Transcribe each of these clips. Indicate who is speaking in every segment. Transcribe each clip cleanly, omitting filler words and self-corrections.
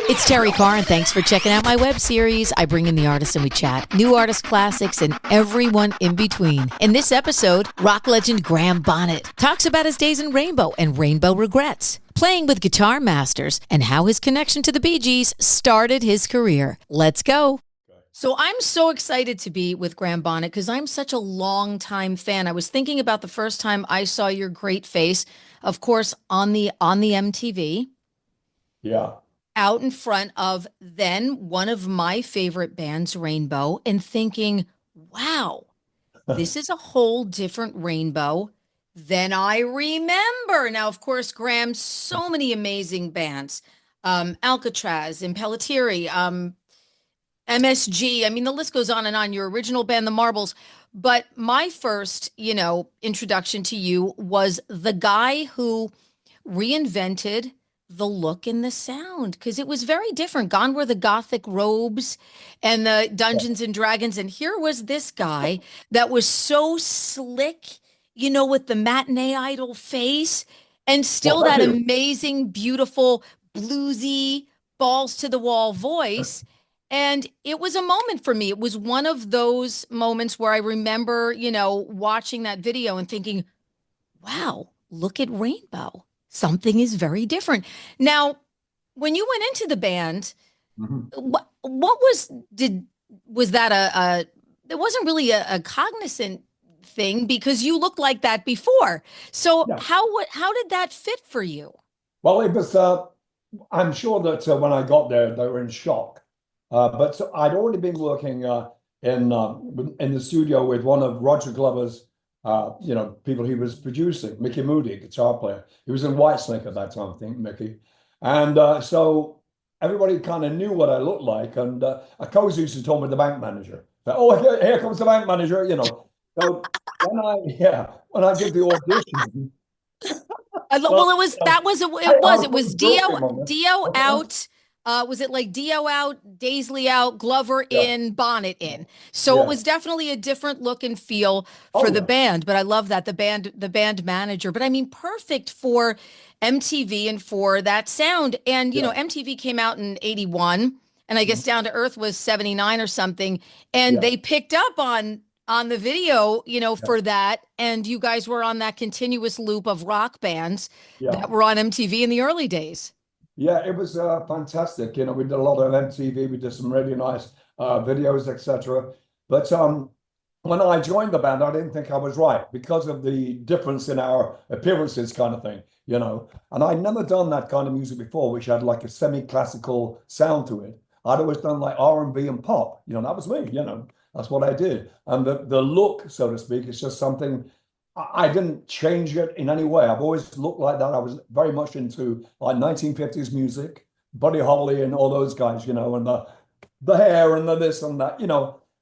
Speaker 1: It's Terrie Carr, and thanks for checking out my web series. I bring in the artists and we chat, new artist classics, and everyone in between. In this episode, rock legend Graham Bonnet talks about his days in Rainbow and Rainbow regrets, playing with guitar masters, and how his connection to the Bee Gees started his career. Let's go. So I'm so excited to be with Graham Bonnet because I'm such a long-time fan. I was thinking about the first time I saw your great face, of course, on the MTV.
Speaker 2: Yeah.
Speaker 1: Out in front of then one of my favorite bands, Rainbow, and thinking, wow, this is a whole different Rainbow than I remember. Now, of course, Graham, so many amazing bands, Alcatraz, Impellitteri, MSG. I mean, the list goes on and on. Your original band, The Marbles. But my first, introduction to you was the guy who reinvented the look and the sound, because it was very different. Gone were the gothic robes and the Dungeons and Dragons. And here was this guy that was so slick, with the matinee idol face and still that amazing, beautiful, bluesy, balls to the wall voice. And it was a moment for me. It was one of those moments where I remember, watching that video and thinking, wow, look at Rainbow. Something is very different. Now, when you went into the band, what was that it wasn't really a cognizant thing because you looked like that before. So
Speaker 2: Yeah.
Speaker 1: how did that fit for you?
Speaker 2: Well, it was, I'm sure that when I got there, they were in shock. But I'd already been working in the studio with one of Roger Glover's people he was producing, Mickey Moody, guitar player. He was in Whitesnake at that time, I think, Mickey. And so everybody kind of knew what I looked like. And Cozy used to tell me the bank manager. Oh, here comes the bank manager, So when I did the audition.
Speaker 1: It was Dio out. Was it like Dio out, Daisley out, Glover in, Bonnet in? So it was definitely a different look and feel for the band. But I love that the band manager. But I mean, perfect for MTV and for that sound. And MTV came out in '81, and I guess Down to Earth was '79 or something. And they picked up on the video, for that. And you guys were on that continuous loop of rock bands that were on MTV in the early days.
Speaker 2: Yeah, it was fantastic. We did a lot of MTV. We did some really nice videos, etc. But when I joined the band, I didn't think I was right because of the difference in our appearances, kind of thing. And I'd never done that kind of music before, which had like a semi-classical sound to it. I'd always done like R&B and pop. That was me. That's what I did. And the look, so to speak, is just something. I didn't change it in any way. I've always looked like that. I was very much into like 1950s music, Buddy Holly and all those guys, and the hair and the this and that,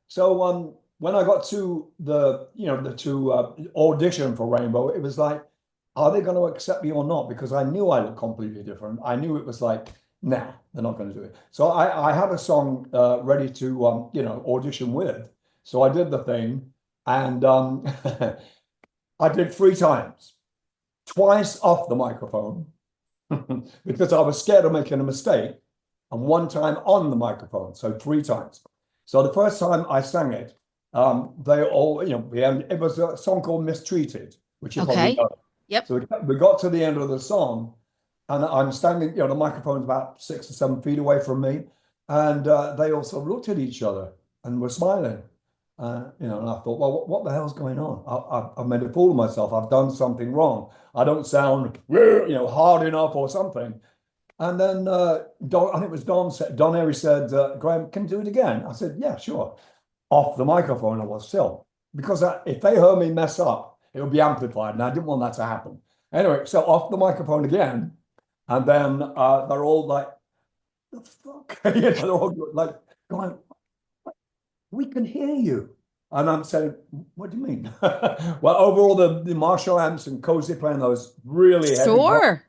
Speaker 2: So when I got to to audition for Rainbow, it was like, are they going to accept me or not? Because I knew I looked completely different. I knew it was like, nah, they're not going to do it. So I had a song ready to audition with. So I did the thing, and I did 3 times, twice off the microphone because I was scared of making a mistake, and 1 time on the microphone, so 3 times. So the first time I sang it, they all, it was a song called Mistreated, which you probably know.
Speaker 1: Yep.
Speaker 2: So we got to the end of the song, and I'm standing, the microphone's about 6 or 7 feet away from me, and they also looked at each other and were smiling. And I thought, well, what the hell's going on? I've made a fool of myself. I've done something wrong. I don't sound, hard enough or something. And then Don, I think it was Don Airy said, Graham, can you do it again? I said, yeah, sure. Off the microphone, I was still. Because if they heard me mess up, it would be amplified. And I didn't want that to happen. Anyway, so off the microphone again. And then they're all like, the fuck? They're all like going, we can hear you. And I'm saying, what do you mean? Well, overall, the Marshall amps and Cozy playing those really heavy.
Speaker 1: Sure.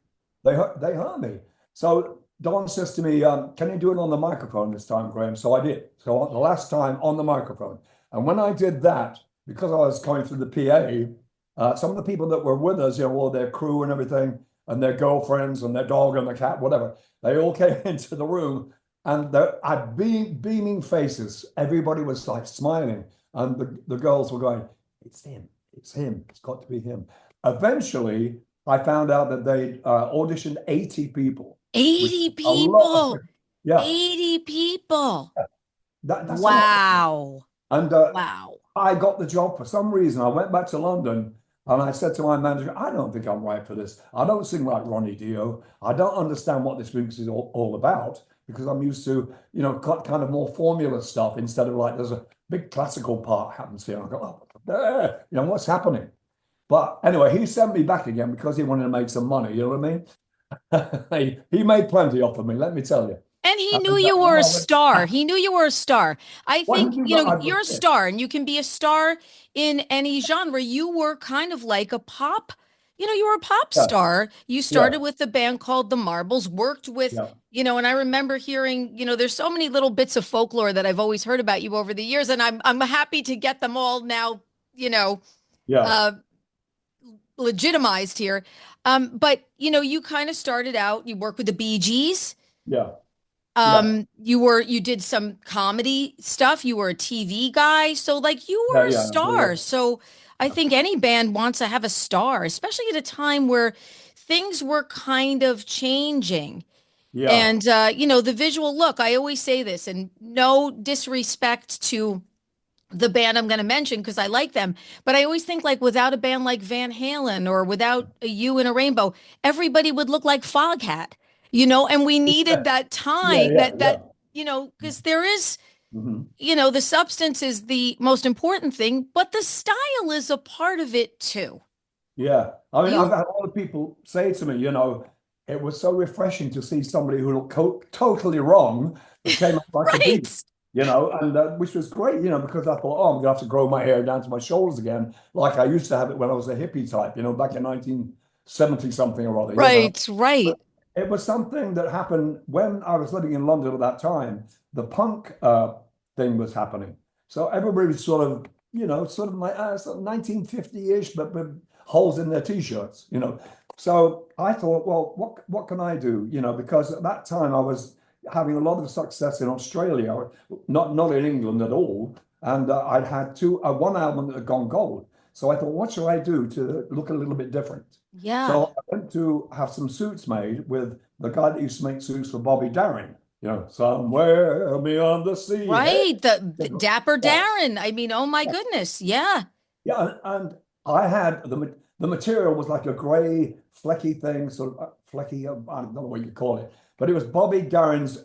Speaker 2: They hurt me. So Don says to me, can you do it on the microphone this time, Graham? So I did. So the last time on the microphone. And when I did that, because I was going through the PA, some of the people that were with us, all their crew and everything, and their girlfriends and their dog and the cat, whatever. They all came into the room, and there had beaming faces. Everybody was like smiling, and the girls were going, "It's him, it's him, it's got to be him." Eventually, I found out that they auditioned 80 people, which
Speaker 1: 80
Speaker 2: is a lot of,
Speaker 1: people.
Speaker 2: yeah,
Speaker 1: 80 people.
Speaker 2: that's a lot.
Speaker 1: Wow.
Speaker 2: And
Speaker 1: Wow.
Speaker 2: I got the job for some reason. I went back to London and I said to my manager, I don't think I'm right for this. I don't sing like Ronnie Dio. I don't understand what this music is all about because I'm used to, kind of more formula stuff instead of like there's a big classical part happens here. I go, oh, there, what's happening? But anyway, he sent me back again because he wanted to make some money. You know what I mean? He made plenty off of me, let me tell you.
Speaker 1: And he knew
Speaker 2: And
Speaker 1: you were a
Speaker 2: I went,
Speaker 1: star. He knew you were a star. I
Speaker 2: what
Speaker 1: think,
Speaker 2: did you got?
Speaker 1: you're a star and you can be a star in any genre. You were kind of like a pop, you were a pop
Speaker 2: Yeah,
Speaker 1: star. You
Speaker 2: yeah,
Speaker 1: started with the band called The Marbles, worked with,
Speaker 2: yeah,
Speaker 1: and I remember hearing, there's so many little bits of folklore that I've always heard about you over the years. And I'm happy to get them all now, you know,
Speaker 2: yeah,
Speaker 1: uh, legitimized here. But you kind of started out, you worked with the Bee Gees.
Speaker 2: yeah, yeah,
Speaker 1: You did some comedy stuff. You were a TV guy. So like you
Speaker 2: yeah,
Speaker 1: were a
Speaker 2: yeah. I did a
Speaker 1: star.
Speaker 2: lot.
Speaker 1: So I think any band wants to have a star, especially at a time where things were kind of changing.
Speaker 2: Yeah,
Speaker 1: And the visual look, I always say this, and no disrespect to the band I'm going to mention because I like them. But I always think like without a band like Van Halen or without a You in a Rainbow, everybody would look like Foghat, and we needed
Speaker 2: yeah,
Speaker 1: that
Speaker 2: yeah,
Speaker 1: time
Speaker 2: yeah,
Speaker 1: that,
Speaker 2: yeah.
Speaker 1: because there is,
Speaker 2: Mhm.
Speaker 1: the substance is the most important thing, but the style is a part of it too.
Speaker 2: Yeah. I mean, I've
Speaker 1: You,
Speaker 2: had a lot of people say to me, it was so refreshing to see somebody who looked totally wrong but came up like a beat,
Speaker 1: right,
Speaker 2: and which was great, because I thought, oh, I'm gonna have to grow my hair down to my shoulders again, like I used to have it when I was a hippie type, back in 1970 something or other.
Speaker 1: right, right.
Speaker 2: But it was something that happened when I was living in London at that time. The punk thing was happening. So everybody was sort of like sort of 1950-ish, but with holes in their t-shirts. So I thought, well, what can I do? Because at that time I was having a lot of success in Australia, not in England at all. And I'd had one album that had gone gold. So I thought, what should I do to look a little bit different?
Speaker 1: Yeah.
Speaker 2: So I went to have some suits made with the guy that used to make suits for Bobby Darin. Somewhere beyond the sea. Hey.
Speaker 1: Right. The Dapper
Speaker 2: Yeah,
Speaker 1: Darren. I mean, oh my
Speaker 2: yeah,
Speaker 1: goodness. Yeah.
Speaker 2: yeah. And I had the material was like a gray, flecky thing, sort of flecky. I don't know what you call it, but it was Bobby Darin's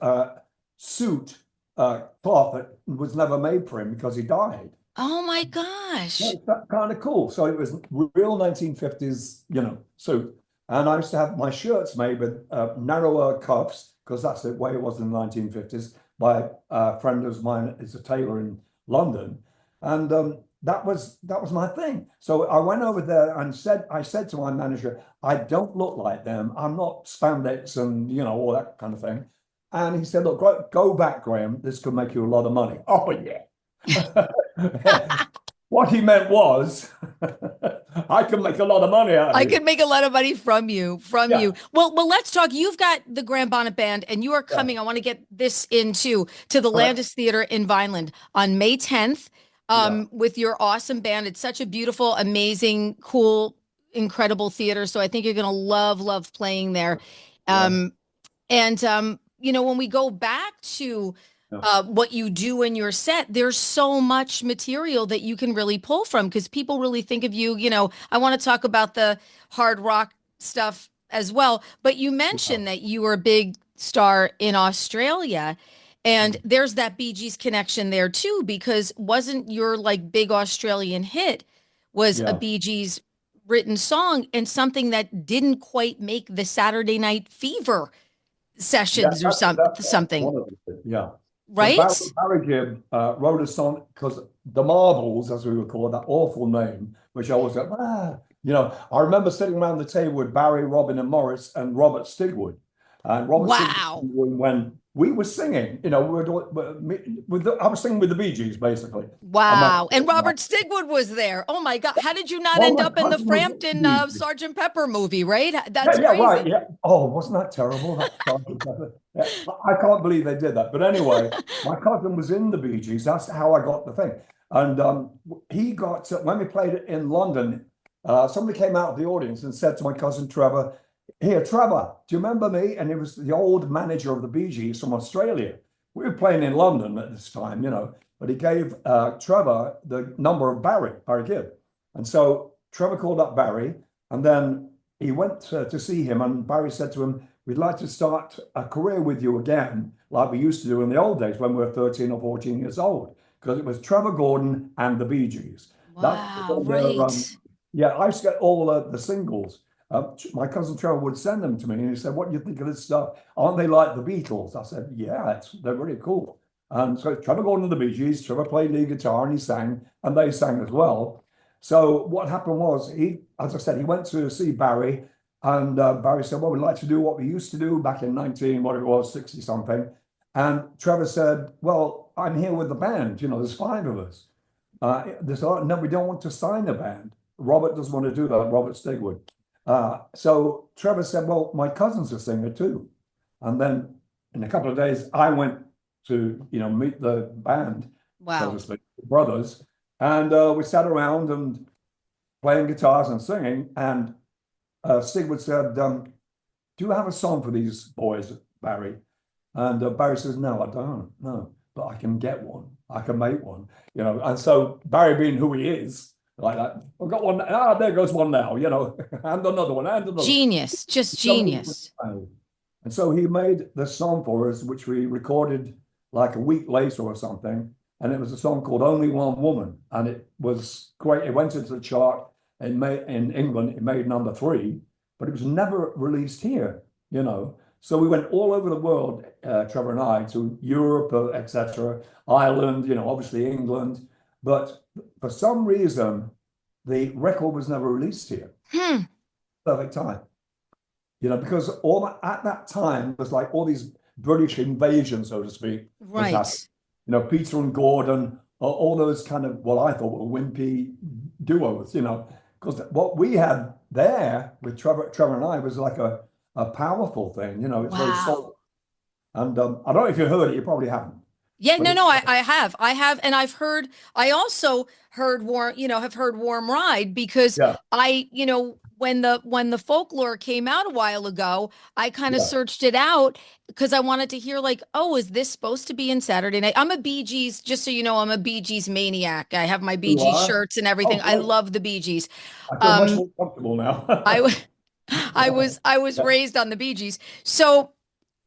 Speaker 2: suit cloth that was never made for him because he died.
Speaker 1: Oh my
Speaker 2: Yeah,
Speaker 1: gosh.
Speaker 2: it's that kind of cool. So it was real 1950s, suit. And I used to have my shirts made with narrower cuffs because that's the way it was in the 1950s by a friend of mine is a tailor in London. And that was my thing. So I went over there and I said to my manager, I don't look like them. I'm not spandex and all that kind of thing. And he said, look, go back, Graham. This could make you a lot of money. Oh yeah. What he meant was, I can make a lot of money out of
Speaker 1: I
Speaker 2: you.
Speaker 1: could make a lot of money from you, from
Speaker 2: Yeah,
Speaker 1: you. Well, let's talk. You've got the Graham Bonnet Band, and you are
Speaker 2: yeah.
Speaker 1: coming. I want to get this into to the
Speaker 2: Correct.
Speaker 1: Landis Theater in Vineland on May 10th,
Speaker 2: Yeah,
Speaker 1: with your awesome band. It's such a beautiful, amazing, cool, incredible theater. So I think you're going to love playing there.
Speaker 2: yeah,
Speaker 1: Um, and when we go back to
Speaker 2: yeah,
Speaker 1: what you do in your set, there's so much material that you can really pull from because people really think of you. I want to talk about the hard rock stuff as well, but you
Speaker 2: yeah.
Speaker 1: mentioned that you were a big star in Australia. And there's that Bee Gees connection there too, because wasn't your like big Australian hit was a
Speaker 2: Yeah.
Speaker 1: Bee Gees written song and something that didn't quite make the Saturday Night Fever
Speaker 2: Yeah,
Speaker 1: sessions or
Speaker 2: that's
Speaker 1: something,
Speaker 2: one of them. Yeah. Because
Speaker 1: right?
Speaker 2: Barry Gibb wrote a song because the Marbles, as we would call it, that awful name, which I always go, I remember sitting around the table with Barry, Robin, and Morris, and Robert Stigwood. And Robert Stigwood
Speaker 1: Wow.
Speaker 2: when we were singing, you know, I was singing with the Bee Gees, basically. And my,
Speaker 1: Wow. And Robert Stigwood was there. Oh my God. How did you not
Speaker 2: well,
Speaker 1: end
Speaker 2: my
Speaker 1: up in the
Speaker 2: cousin was in
Speaker 1: Frampton
Speaker 2: the Bee Gees.
Speaker 1: Sergeant Pepper movie, right?
Speaker 2: Yeah,
Speaker 1: That's
Speaker 2: yeah, right.
Speaker 1: crazy.
Speaker 2: Yeah. Oh, wasn't that terrible? Yeah, I can't believe they did that. But anyway, my cousin was in the Bee Gees. That's how I got the thing. And he got, when we played it in London, somebody came out of the audience and said to my cousin Trevor, "Here, Trevor, do you remember me?" And it was the old manager of the Bee Gees from Australia. We were playing in London at this time, you know, but he gave Trevor the number of Barry Gibb. And so Trevor called up Barry, and then he went to see him, and Barry said to him, "We'd like to start a career with you again, like we used to do in the old days when we were 13 or 14 years old," because it was Trevor Gordon and the Bee Gees. That was
Speaker 1: Wow.
Speaker 2: all their,
Speaker 1: Right.
Speaker 2: yeah, I used to get all the singles. My cousin Trevor would send them to me, and he said, "What do you think of this stuff? Aren't they like the Beatles?" I said, "Yeah, they're really cool." And so Trevor Gordon and the Bee Gees, Trevor played lead guitar and he sang, and they sang as well. So what happened was as I said, he went to see Barry, and Barry said, "Well, we'd like to do what we used to do back in 19, what it was, 60 something." And Trevor said, "Well, I'm here with the band. You know, there's five of us." They said, "Oh, no, we don't want to sign a band. Robert doesn't want to do that, Robert Stigwood." So Trevor said, "Well, my cousin's a singer too." And then in a couple of days, I went to, you know, meet the band, so
Speaker 1: Wow.
Speaker 2: to speak, brothers. And we sat around and playing guitars and singing. And Sigurd said, "Do you have a song for these boys, Barry?" And Barry says, "No, I don't. No, but I can get one. I can make one." You know. And so Barry, being who he is, like that, "I've got one. Ah, there goes one now." You know, and another one, and another.
Speaker 1: Genius. Just
Speaker 2: Something was
Speaker 1: genius.
Speaker 2: found. And so he made the song for us, which we recorded like a week later or something. And it was a song called "Only One Woman." And it was great. It went into the chart in England, it made number 3, but it was never released here, you know. So we went all over the world, Trevor and I, to Europe, etc., Ireland, you know, obviously England. But for some reason, the record was never released here.
Speaker 1: Hmm.
Speaker 2: Perfect time. You know, because at that time was like all these British invasion, so to speak, was happening.
Speaker 1: Right.
Speaker 2: You know, Peter and Gordon, all those kind of, well, I thought were wimpy duos, you know, because what we had there with Trevor and I was like a powerful thing, you know, it's very
Speaker 1: Wow.
Speaker 2: solid. And I don't know if you heard it, you probably haven't,
Speaker 1: Yeah,
Speaker 2: but
Speaker 1: no,
Speaker 2: it's,
Speaker 1: no, I have, and I also heard have heard Warm Ride because
Speaker 2: yeah,
Speaker 1: when the folklore came out a while ago, I kind of
Speaker 2: yeah.
Speaker 1: searched it out because I wanted to hear like, oh, is this supposed to be in Saturday Night? I'm a Bee Gees, just so you know, I'm a Bee Gees maniac. I have my Bee
Speaker 2: You
Speaker 1: Gees
Speaker 2: are?
Speaker 1: shirts and everything.
Speaker 2: Oh,
Speaker 1: I
Speaker 2: great.
Speaker 1: love the Bee Gees.
Speaker 2: I feel much
Speaker 1: Um,
Speaker 2: more comfortable
Speaker 1: I
Speaker 2: now.
Speaker 1: w- I was
Speaker 2: Yeah.
Speaker 1: raised on the Bee Gees, so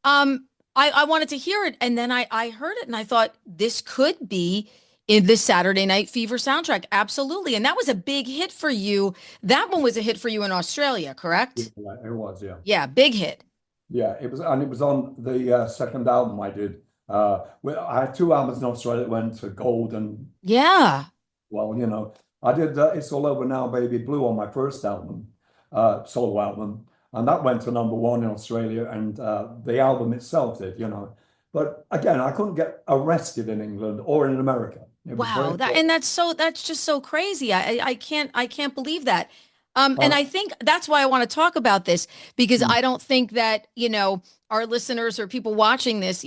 Speaker 1: I wanted to hear it, and then I heard it, and I thought this could be in the Saturday Night Fever soundtrack. Absolutely, and that was a big hit for you. That one was a hit for you in Australia,
Speaker 2: Yeah,
Speaker 1: correct?
Speaker 2: it was, yeah.
Speaker 1: Yeah, big hit.
Speaker 2: Yeah, it was, and it was on the second album I did. I had 2 albums in Australia that went to gold, and
Speaker 1: Yeah.
Speaker 2: well, you know, I did "It's All Over Now, Baby Blue" on my first album, solo album, and that went to number 1 in Australia, and the album itself did, you know. But again, I couldn't get arrested in England or in America. It was very
Speaker 1: Wow,
Speaker 2: important.
Speaker 1: that's just so crazy. I can't believe that. And
Speaker 2: Uh,
Speaker 1: I think that's why I want to talk about this because
Speaker 2: mm,
Speaker 1: I don't think that, our listeners or people watching this,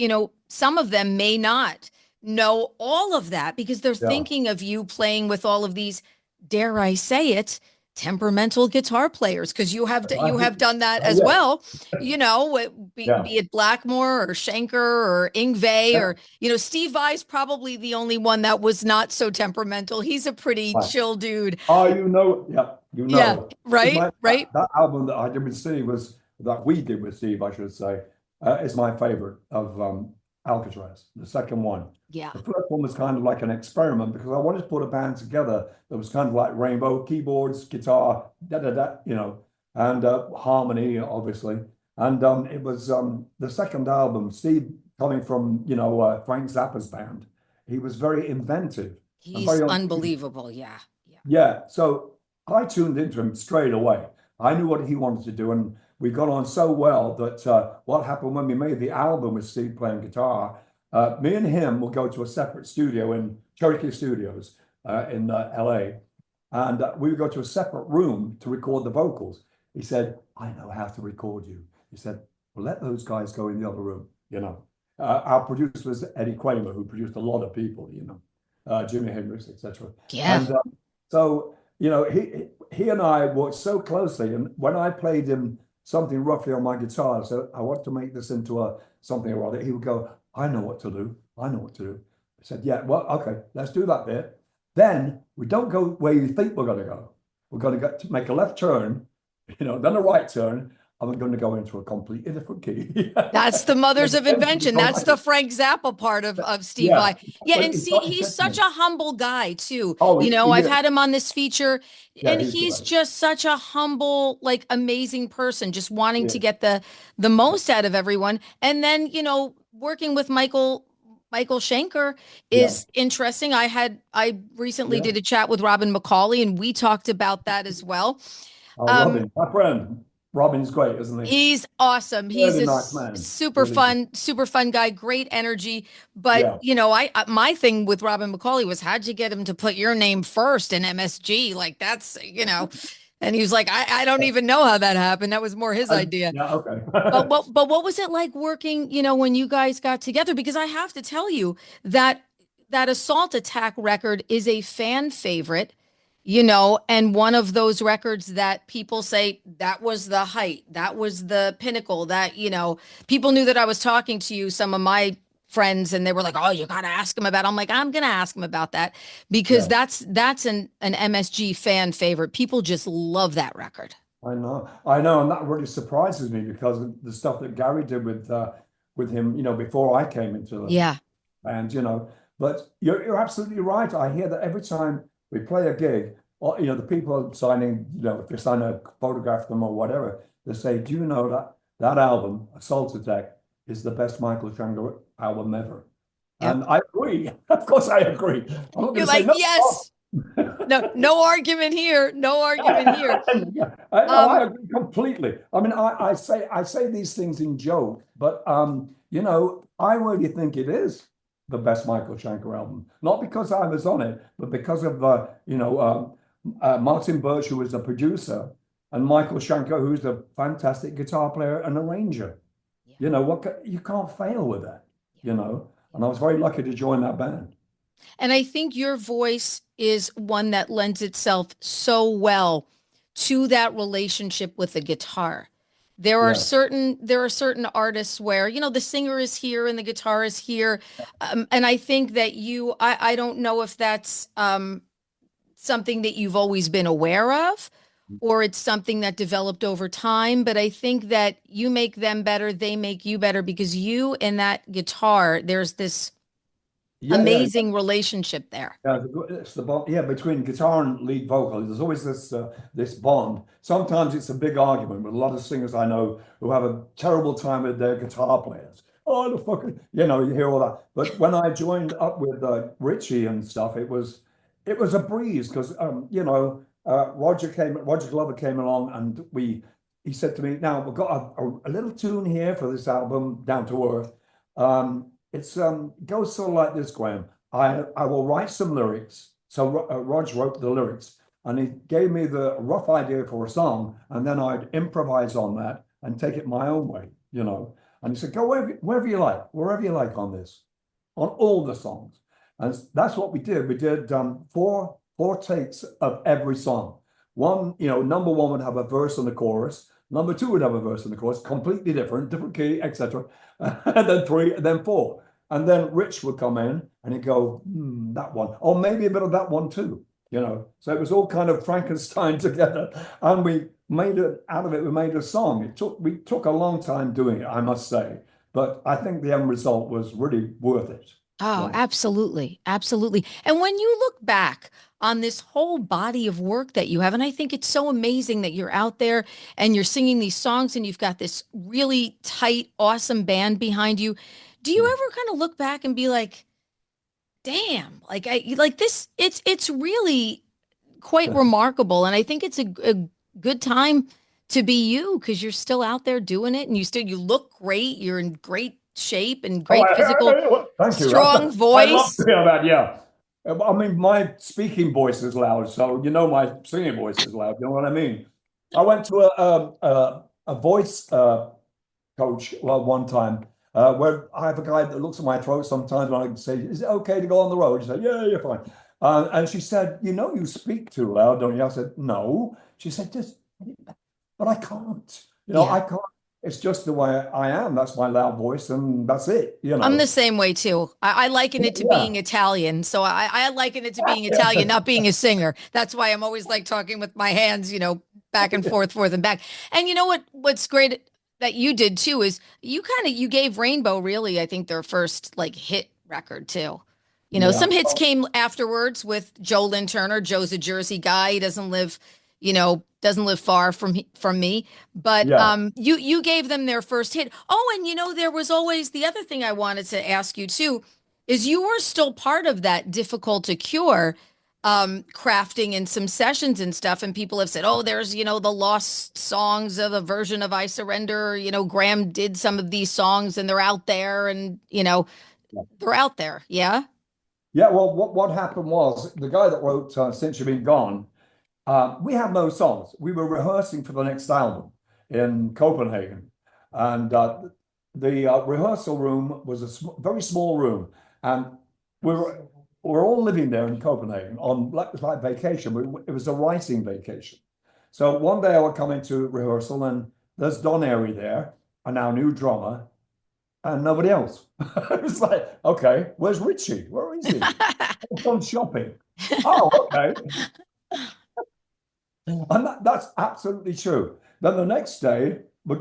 Speaker 1: some of them may not know all of that because they're
Speaker 2: yeah,
Speaker 1: thinking of you playing with all of these, dare I say it, temperamental guitar players because you have done that as
Speaker 2: yeah,
Speaker 1: well, be
Speaker 2: yeah,
Speaker 1: it Blackmore or Schenker or Ingve
Speaker 2: yeah.
Speaker 1: or Steve Vai's probably the only one that was not so temperamental. He's a pretty
Speaker 2: Right.
Speaker 1: chill dude.
Speaker 2: Oh, you know, yeah, you
Speaker 1: Yeah,
Speaker 2: know. Is
Speaker 1: right,
Speaker 2: my
Speaker 1: right.
Speaker 2: that album that I did with Steve was that we did with Steve, I should say, is my favorite of Alcatraz, the second one.
Speaker 1: Yeah.
Speaker 2: The first one was kind of like an experiment because I wanted to put a band together that was kind of like rainbow keyboards, guitar, da da da, you know, and harmony, obviously. And it was the second album, Steve coming from, you know, Frank Zappa's band. He was very inventive and
Speaker 1: He's
Speaker 2: very unusual.
Speaker 1: unbelievable. Yeah. Yeah.
Speaker 2: Yeah, so I tuned into him straight away. I knew what he wanted to do, and we got on so well that what happened when we made the album with Steve playing guitar, me and him will go to a separate studio in Cherokee Studios in LA, and we would go to a separate room to record the vocals. He said, I know how to record you. He said, well, let those guys go in the other room, you know. Our producer was Eddie Kramer, who produced a lot of people, you know, Jimi Hendrix, etc.
Speaker 1: Yeah.
Speaker 2: And so, you know, he and I worked so closely. And when I played him something roughly on my guitar, so I want to make this into a something or other, he would go, I know what to do. I know what to do. I said, yeah, well, okay, let's do that bit. Then we don't go where you think we're going to go. We're going to make a left turn, you know, then a right turn, and we're going to go into a completely different key.
Speaker 1: That's the mothers of invention. That's the Frank Zappa part of Steve
Speaker 2: Yeah.
Speaker 1: Vai. Yeah,
Speaker 2: But
Speaker 1: and see, he's such a humble guy too.
Speaker 2: oh,
Speaker 1: You know,
Speaker 2: he
Speaker 1: I've
Speaker 2: is.
Speaker 1: had him on this feature,
Speaker 2: Yeah,
Speaker 1: and
Speaker 2: he's
Speaker 1: he's
Speaker 2: great.
Speaker 1: just such a humble, like amazing person, just wanting to
Speaker 2: Yeah.
Speaker 1: get the most out of everyone. And then, you know, working with Michael Schenker
Speaker 2: Yeah.
Speaker 1: is interesting. I recently
Speaker 2: Yeah.
Speaker 1: did a chat with Robin McCauley, and we talked about that as well.
Speaker 2: Oh,
Speaker 1: Um,
Speaker 2: Robin, my friend. Robin's great, isn't he?
Speaker 1: He's awesome. He's
Speaker 2: Really
Speaker 1: a
Speaker 2: nice man.
Speaker 1: super
Speaker 2: Really good.
Speaker 1: fun, super fun guy, great energy. But,
Speaker 2: Yeah.
Speaker 1: you know, my thing with Robin McCauley was how'd you get him to put your name first in MSG? Like that's, you know, and he was like, I don't even know how that happened. That was more his idea.
Speaker 2: Yeah, okay.
Speaker 1: But what was it like working, you know, when you guys got together? Because I have to tell you that that Assault Attack record is a fan favorite, you know, and one of those records that people say that was the height, that was the pinnacle, that, you know, people knew that I was talking to you, some of my friends, and they were like, oh, you got to ask him about it. I'm like, I'm gonna ask him about that because
Speaker 2: Yeah,
Speaker 1: that's an MSG fan favorite. People just love that record.
Speaker 2: I know. I know, and that really surprises me because of the stuff that Gary did with him, you know, before I came into the
Speaker 1: Yeah.
Speaker 2: band, you know. But you're absolutely right. I hear that every time we play a gig, or you know, the people signing, you know, if they sign a photograph of them or whatever, they say, do you know that that album, Assault Attack, is the best Michael Schenker album ever?
Speaker 1: Yep.
Speaker 2: And I agree. Of course I agree. I'm not going
Speaker 1: You're
Speaker 2: to say
Speaker 1: like,
Speaker 2: no.
Speaker 1: yes. No, no argument here. No argument here.
Speaker 2: Yeah, no, I
Speaker 1: Um,
Speaker 2: agree completely. I mean, I say these things in joke, but you know, I really think it is the best Michael Schenker album. Not because I was on it, but because of you know, Martin Birch, who was the producer, and Michael Schenker, who's a fantastic guitar player and arranger.
Speaker 1: yeah,
Speaker 2: You know, you can't fail with that,
Speaker 1: yeah,
Speaker 2: you know.
Speaker 1: yeah.
Speaker 2: And I was very lucky to join that band.
Speaker 1: And I think your voice is one that lends itself so well to that relationship with the guitar.
Speaker 2: Yeah.
Speaker 1: There are certain artists where, you know, the singer is here and the guitar is here. And I think that I don't know if that's something that you've always been aware of or it's something that developed over time, but I think that you make them better, they make you better because you and that guitar, there's this
Speaker 2: Yeah, yeah.
Speaker 1: amazing relationship there.
Speaker 2: Yeah, it's the bond. Yeah, between guitar and lead vocal, there's always this bond. Sometimes it's a big argument with a lot of singers I know who have a terrible time with their guitar players. Oh, the fucking, you know, you hear all that. But when I joined up with Richie and stuff, it was a breeze because you know, Roger Glover came along, and he said to me, "Now we've got a little tune here for this album, Down to Earth. It's goes sort of like this, Graham. I will write some lyrics." So Rog wrote the lyrics, and he gave me the rough idea for a song, and then I'd improvise on that and take it my own way, you know. And he said, "Go wherever you like on this, on all the songs." And that's what we did. We did four takes of every song. One, you know, number one would have a verse and a chorus. Number two would have a verse and a chorus, completely different key, etc. And then three, and then four. And then Rich would come in and he'd go, that one, or maybe a bit of that one too, you know. So it was all kind of Frankenstein together. And we made it out of it, we made a song. We took a long time doing it, I must say. But I think the end result was really worth it.
Speaker 1: Oh,
Speaker 2: Yeah.
Speaker 1: absolutely. Absolutely. And when you look back on this whole body of work that you have, and I think it's so amazing that you're out there and you're singing these songs and you've got this really tight, awesome band behind you. Do you
Speaker 2: Yeah.
Speaker 1: ever kind of look back and be like, damn, like I like this, it's really quite remarkable. And I think it's a good time to be you because you're still out there doing it and you look great. You're in great shape and
Speaker 2: Oh,
Speaker 1: great physical,
Speaker 2: thank you.
Speaker 1: strong
Speaker 2: I love to
Speaker 1: voice.
Speaker 2: hear that. Yeah. I mean, my speaking voice is loud, so you know my singing voice is loud. You know what I mean? I went to a voice coach one time where I have a guy that looks at my throat sometimes when I say, "Is it okay to go on the road?" She said, "Yeah, you're fine." And she said, "You know, you speak too loud, don't you?" I said, "No." She said, "Just, but I can't. You know,
Speaker 1: Yeah.
Speaker 2: I can't. It's just the way I am. That's my loud voice, and that's it. You
Speaker 1: I'm the
Speaker 2: know."
Speaker 1: same way too. I liken it to being
Speaker 2: Yeah.
Speaker 1: Italian. So I liken it to being Italian, not being a singer. That's why I'm always like talking with my hands, back and forth and back. And you know what's great that you did too is you gave Rainbow really, I think their first like hit record too. Some
Speaker 2: Yeah.
Speaker 1: hits came afterwards with Joe Lynn Turner. Joe's a Jersey guy. He doesn't live far from me. But
Speaker 2: Yeah.
Speaker 1: you gave them their first hit. Oh, and there was always the other thing I wanted to ask you too, is you were still part of that difficult to cure crafting in some sessions and stuff. And people have said, oh, there's the lost songs of a version of I Surrender. Graham did some of these songs and they're out there, and they're out there. Yeah.
Speaker 2: Yeah. Well, what happened was the guy that wrote "Since You've Been Gone." We had no songs. We were rehearsing for the next album in Copenhagen, and the rehearsal room was a very small room, and we were all living there in Copenhagen on like vacation. It was a writing vacation. So one day I would come into rehearsal, and there's Don Airy there, and our new drummer, and nobody else. It was like, okay, where's Richie? Where is he? He's gone shopping. Oh, okay. And that's absolutely true. Then the next day, I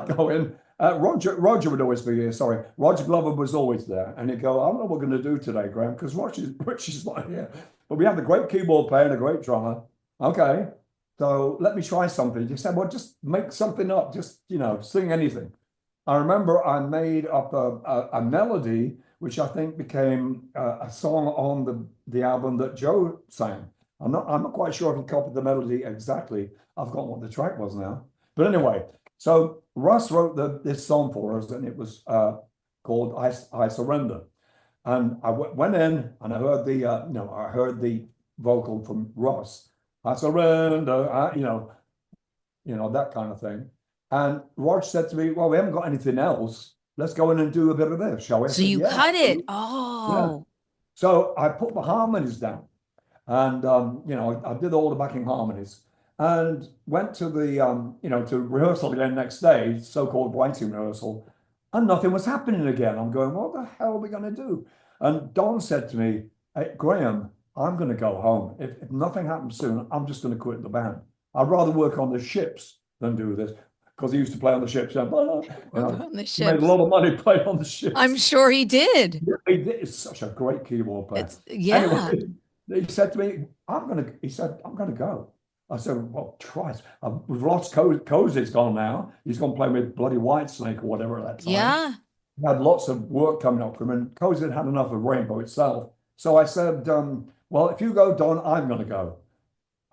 Speaker 2: go in. Roger would always be here. Sorry, Roger Glover was always there, and he'd go, "I don't know what we're going to do today, Graham, because Richie's not here." But we have a great keyboard player and a great drummer. Okay, so let me try something. He said, "Well, just make something up. Just sing anything." I remember I made up a melody, which I think became a song on the album that Joe sang. I'm not quite sure if he copied the melody exactly. I've forgotten what the track was now. But anyway, so Russ wrote this song for us, and it was called I Surrender. And I went in and I heard the vocal from Russ. I surrender, that kind of thing. And Rog said to me, "Well, we haven't got anything else. Let's go in and do a bit of this, shall we?" I
Speaker 1: So
Speaker 2: said,
Speaker 1: you
Speaker 2: "Yeah,
Speaker 1: cut it.
Speaker 2: yeah."
Speaker 1: Oh,
Speaker 2: So I put the harmonies down, and I did all the backing harmonies, and went to the to rehearsal again next day, so-called writing rehearsal, and nothing was happening again. I'm going, "What the hell are we going to do?" And Don said to me, "Hey, Graham, I'm going to go home. If nothing happens soon, I'm just going to quit the band. I'd rather work on the ships than do this." Because he used to play on the ships, and
Speaker 1: work on the
Speaker 2: he made a
Speaker 1: ships.
Speaker 2: lot of money playing on the
Speaker 1: I'm
Speaker 2: ships.
Speaker 1: sure he did.
Speaker 2: Yeah, he did. He's such a great keyboard player. Anyway,
Speaker 1: Yeah.
Speaker 2: he said to me, he said, "I'm gonna go." I said, "Well, Christ, we've lost Cozy's gone now. He's gone playing with bloody Whitesnake or whatever at that time."
Speaker 1: Yeah.
Speaker 2: He had lots of work coming up for him, and Cozy had had enough of Rainbow itself. So I said, "Well, if you go, Don, I'm gonna go."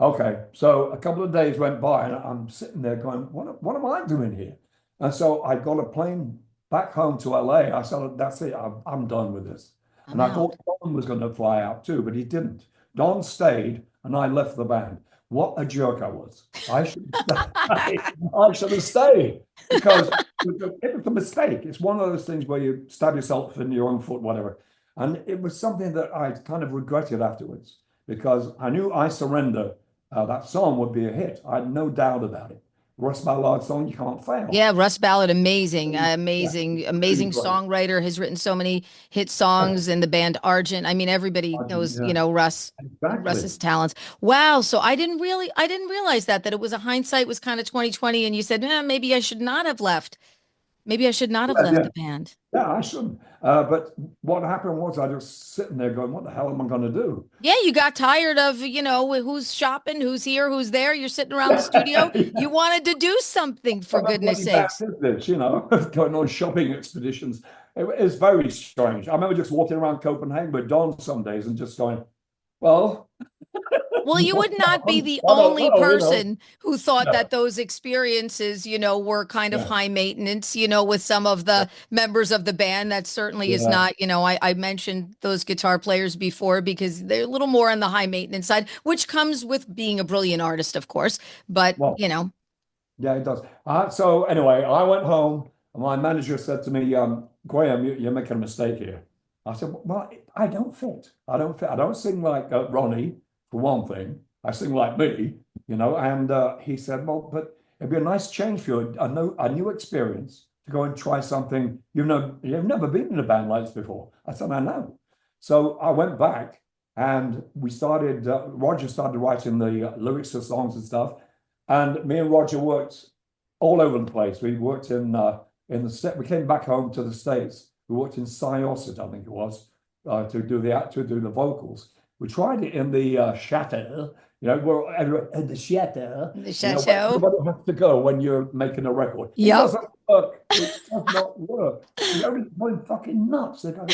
Speaker 2: Okay, so a couple of days went by, and I'm sitting there going, what am I doing here?" And so I got a plane back home to LA. I said, "That's it. I'm done with this."
Speaker 1: I'm
Speaker 2: And I
Speaker 1: out.
Speaker 2: thought Don was going to fly out too, but he didn't. Don stayed, and I left the band. What a jerk I was. I should have stayed. I should have stayed because it was a mistake. It's one of those things where you stab yourself in your own foot, whatever. And it was something that I kind of regretted afterwards because I knew I Surrender, that song would be a hit. I had no doubt about it. Russ Ballard song, you can't fail.
Speaker 1: Yeah, Russ Ballard, amazing,
Speaker 2: Yeah,
Speaker 1: amazing,
Speaker 2: really
Speaker 1: amazing
Speaker 2: great.
Speaker 1: songwriter. Has written so many hit songs in the band Argent. I mean, everybody knows,
Speaker 2: Yeah,
Speaker 1: Russ's
Speaker 2: exactly.
Speaker 1: talents. Wow. So I didn't realize that it was a hindsight was kind of 2020, and you said, maybe I should not have left. Maybe I should not have
Speaker 2: Yeah,
Speaker 1: left
Speaker 2: yeah,
Speaker 1: the band.
Speaker 2: yeah, I shouldn't. But what happened was I just sitting there going, "What the hell am I going to do?"
Speaker 1: Yeah, you got tired of, who's shopping, who's here, who's there. You're sitting around the studio.
Speaker 2: Yeah.
Speaker 1: You wanted to do something for
Speaker 2: What a
Speaker 1: goodness
Speaker 2: bloody band
Speaker 1: sakes.
Speaker 2: is this, going on shopping expeditions. It's very strange. I remember just walking around Copenhagen with Don some days and just going, "Well,
Speaker 1: Well, you would not be the
Speaker 2: I don't
Speaker 1: only
Speaker 2: know, you know.
Speaker 1: person who thought
Speaker 2: Yeah,
Speaker 1: that those experiences, were kind of
Speaker 2: yeah,
Speaker 1: high maintenance, with some of
Speaker 2: yeah,
Speaker 1: the members of the band. That certainly is
Speaker 2: yeah.
Speaker 1: not, I mentioned those guitar players before because they're a little more on the high maintenance side, which comes with being a brilliant artist, of course. But,
Speaker 2: Well, yeah, it does. So anyway, I went home and my manager said to me, Graham, you're making a mistake here. I said, well, I don't fit. I don't fit. I don't sing like Ronnie, for one thing. I sing like me, you know. And he said, well, but it'd be a nice change for you, a new experience to go and try something. You've never been in a band like this before. I said, I know. So I went back and we started, Roger started writing the lyrics of songs and stuff. And me and Roger worked all over the place. We worked in the state. We came back home to the States. We worked in Syosset, I think it was, to do the vocals. We tried it in the chateau. We're in the chateau.
Speaker 1: the
Speaker 2: Where
Speaker 1: chateau.
Speaker 2: everybody has to go when you're making a record. It
Speaker 1: Yep.
Speaker 2: doesn't work. It does not work. Everybody's going fucking nuts. They're going,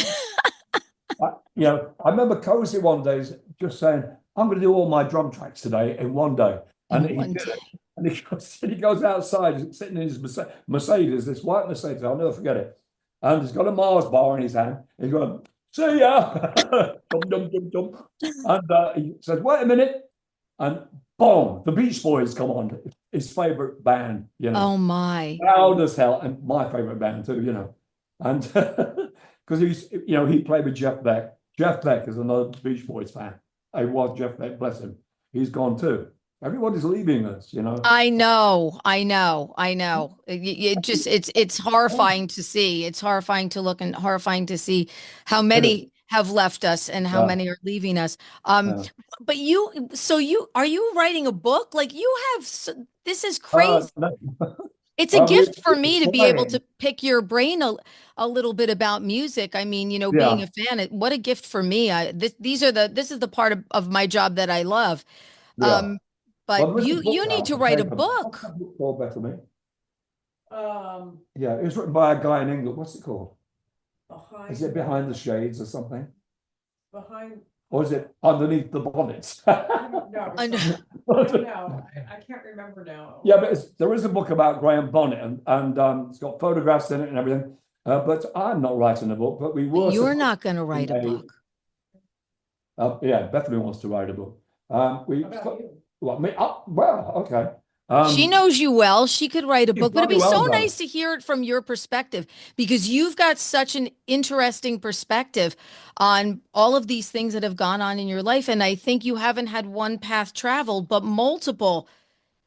Speaker 2: I remember Cozy one day just saying, "I'm going to do all my drum tracks today in one day," and
Speaker 1: In
Speaker 2: he
Speaker 1: one
Speaker 2: did
Speaker 1: day.
Speaker 2: it. And he goes outside, sitting in his Mercedes, this white Mercedes. I'll never forget it. And he's got a Mars bar in his hand. He's going, "See ya," dum, dum, dum, dum. And he says, "Wait a minute," and boom, the Beach Boys come on. His favorite band,
Speaker 1: Oh my.
Speaker 2: loud as hell, and my favorite band too, and because he played with Jeff Beck. Jeff Beck is another Beach Boys fan. I was Jeff Beck, bless him. He's gone too. Everybody's leaving us.
Speaker 1: I know, I know, I know. It's horrifying to see. It's horrifying to look and horrifying to see how
Speaker 2: It is.
Speaker 1: many have left us and how
Speaker 2: Yeah,
Speaker 1: many are leaving us. Um,
Speaker 2: yeah.
Speaker 1: but are you writing a book? Like this is crazy.
Speaker 2: No,
Speaker 1: It's a
Speaker 2: we're
Speaker 1: gift for me to be able to
Speaker 2: trying.
Speaker 1: pick your brain a little bit about music. I mean, being
Speaker 2: Yeah,
Speaker 1: a fan, what a gift for me. This is the part of my job that I love.
Speaker 2: yeah.
Speaker 1: Um, but
Speaker 2: Well, there is a book
Speaker 1: you need
Speaker 2: out
Speaker 1: to
Speaker 2: on
Speaker 1: write a
Speaker 2: paper. What's
Speaker 1: book.
Speaker 2: that book called, Bethany? Yeah, it was written by a guy in England. What's it called? Is it Behind the Shades or something?
Speaker 3: Behind,
Speaker 2: Or is it Underneath the Bonnet?
Speaker 3: no,
Speaker 1: And
Speaker 3: no, I can't remember now.
Speaker 2: Yeah, but there is a book about Graham Bonnet, and it's got photographs in it and everything. But I'm not writing a book, but we were
Speaker 1: you're
Speaker 2: supposed
Speaker 1: not going to
Speaker 2: to
Speaker 1: write a
Speaker 2: do
Speaker 1: book.
Speaker 2: yeah, Bethany wants to write a book. We
Speaker 3: How about you?
Speaker 2: What me? Oh, well, okay.
Speaker 1: She knows you well. She could write a
Speaker 2: She's
Speaker 1: book, but it'd
Speaker 2: bloody
Speaker 1: be
Speaker 2: well
Speaker 1: so
Speaker 2: done.
Speaker 1: nice to hear it from your perspective because you've got such an interesting perspective on all of these things that have gone on in your life. And I think you haven't had one path traveled, but multiple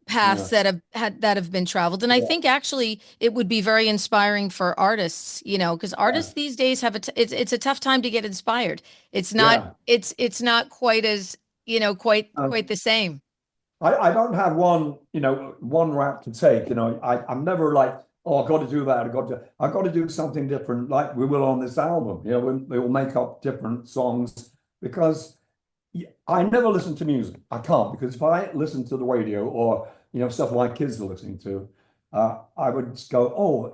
Speaker 1: paths
Speaker 2: Yeah,
Speaker 1: that have been traveled. And I
Speaker 2: yeah,
Speaker 1: think actually it would be very inspiring for artists, because
Speaker 2: yeah,
Speaker 1: artists these days it's a tough time to get inspired. It's not
Speaker 2: yeah.
Speaker 1: it's not quite as, quite the same.
Speaker 2: I don't have one route to take. I'm never like, oh, I've got to do that. I've got to do something different, like we will on this album. We will make up different songs because I never listen to music. I can't because if I listen to the radio or stuff my kids are listening to, I would just go, "Oh,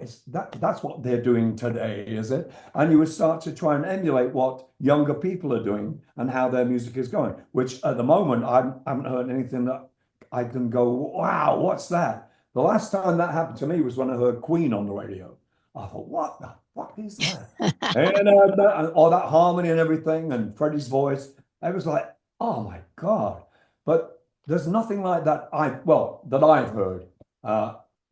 Speaker 2: that's what they're doing today, is it?" And you would start to try and emulate what younger people are doing and how their music is going. Which at the moment I haven't heard anything that I can go, "Wow, what's that?" The last time that happened to me was when I heard Queen on the radio. I thought, "What the fuck is that?" And all that harmony and everything, and Freddie's voice. I was like, "Oh my God!" But there's nothing like that. That I've heard,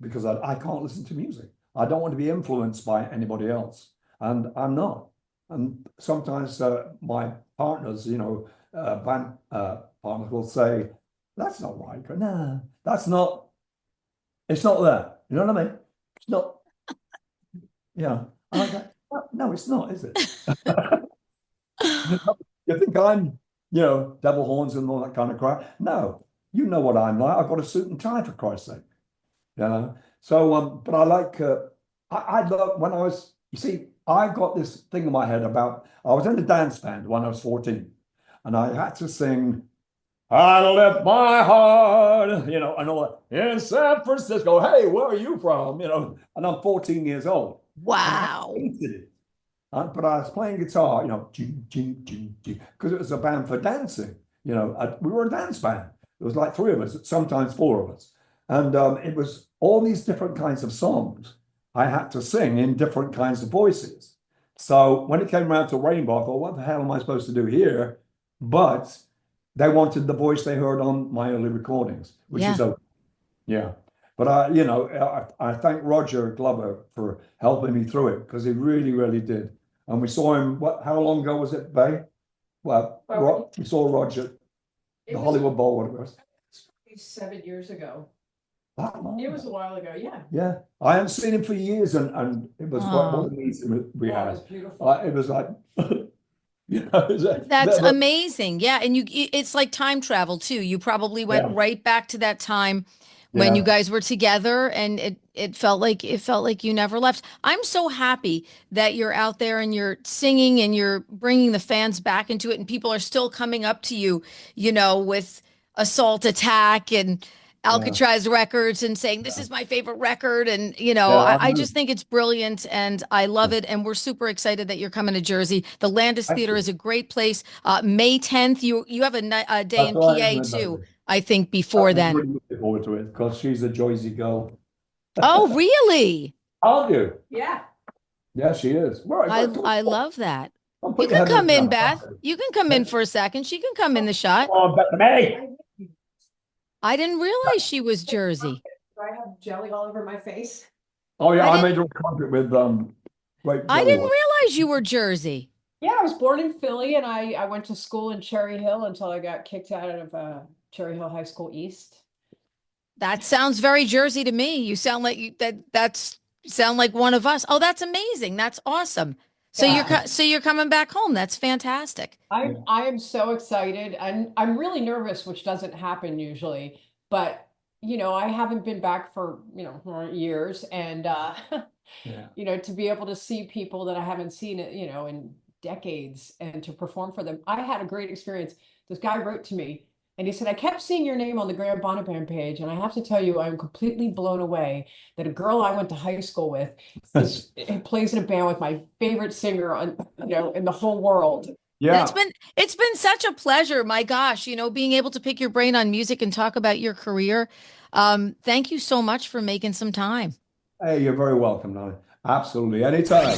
Speaker 2: because I can't listen to music. I don't want to be influenced by anybody else, and I'm not. And sometimes my partners, band partners, will say, "That's not right." No, that's not. It's not there. You know what I mean? It's not. Yeah. And I go, no, it's not, is it? You think I'm, devil horns and all that kind of crap? No, you know what I'm like. I've got a suit and tie for Christ's sake. So, but I like. I love when I was. You see, I got this thing in my head about. I was in a dance band when I was 14, and I had to sing. I left my heart, and all that in San Francisco. Hey, where are you from? And I'm 14 years old, and I
Speaker 1: Wow.
Speaker 2: hated it. But I was playing guitar, because it was a band for dancing. You know, we were a dance band. There was like three of us, sometimes four of us. And it was all these different kinds of songs I had to sing in different kinds of voices. So when it came around to Rainbow, I thought, what the hell am I supposed to do here? But they wanted the voice they heard on my early recordings, which
Speaker 1: Yeah.
Speaker 2: is okay. Yeah. But I thank Roger Glover for helping me through it because he really, really did. And we saw him, how long ago was it, Bay? Well, we saw Roger, the Hollywood Bowl, whatever it was.
Speaker 3: 7 years ago.
Speaker 2: That long
Speaker 3: It was a
Speaker 2: ago.
Speaker 3: while ago, yeah.
Speaker 2: Yeah. I hadn't seen him for years and it was what
Speaker 1: Oh.
Speaker 2: a meeting we
Speaker 3: Oh, it
Speaker 2: had.
Speaker 3: was beautiful.
Speaker 2: It was like, you know,
Speaker 1: That's amazing. Yeah, and it's like time travel too. You probably went
Speaker 2: Yeah.
Speaker 1: right back to that time when you
Speaker 2: Yeah.
Speaker 1: guys were together, and it felt like you never left. I'm so happy that you're out there and you're singing and you're bringing the fans back into it, and people are still coming up to you, you know, with Assault Attack and Alcatraz Records and saying, this is my favorite record. And, you know,
Speaker 2: Yeah,
Speaker 1: I just think it's brilliant and I love it. And we're super excited that you're coming to Jersey. The Landis
Speaker 2: Thank
Speaker 1: Theater
Speaker 2: you.
Speaker 1: is a great place. May 10th, you have a day
Speaker 2: That's
Speaker 1: in
Speaker 2: why
Speaker 1: PA
Speaker 2: I'm
Speaker 1: too, I think, before
Speaker 2: I'm
Speaker 1: then.
Speaker 2: really looking forward to it because she's a Jersey girl.
Speaker 1: Oh, really?
Speaker 2: Aren't you?
Speaker 3: Yeah.
Speaker 2: Yeah, she is. Right,
Speaker 1: I love that.
Speaker 2: Don't put
Speaker 1: You
Speaker 2: your
Speaker 1: can
Speaker 2: head
Speaker 1: come in,
Speaker 2: the
Speaker 1: Beth.
Speaker 2: ground.
Speaker 1: You can come in for a second. She can come in the shot.
Speaker 2: Oh, Beth, me.
Speaker 1: I didn't realize she was Jersey.
Speaker 3: Do I have jelly all over my face?
Speaker 2: Oh yeah,
Speaker 1: I
Speaker 2: I made her a contract with great
Speaker 1: I
Speaker 2: jelly
Speaker 1: didn't
Speaker 2: one.
Speaker 1: realize you were Jersey.
Speaker 3: Yeah, I was born in Philly and I went to school in Cherry Hill until I got kicked out of Cherry Hill High School East.
Speaker 1: That sounds very Jersey to me. You sound like that's sound like one of us. Oh, that's amazing. That's awesome. So
Speaker 3: Yeah.
Speaker 1: you're coming back home. That's fantastic.
Speaker 3: I am so excited and I'm really nervous, which doesn't happen usually, but you know, I haven't been back for, you know, for years and
Speaker 2: Yeah.
Speaker 3: you know, to be able to see people that I haven't seen it, you know, in decades and to perform for them. I had a great experience. This guy wrote to me and he said, I kept seeing your name on the Graham Bonnet Band page, and I have to tell you, I'm completely blown away that a girl I went to high school with plays in a band with my favorite singer on, you know, in the whole world.
Speaker 2: Yeah.
Speaker 1: It's been such a pleasure. My gosh, you know, being able to pick your brain on music and talk about your career. Thank you so much for making some time.
Speaker 2: Hey, you're very welcome, Nolly. Absolutely. Anytime.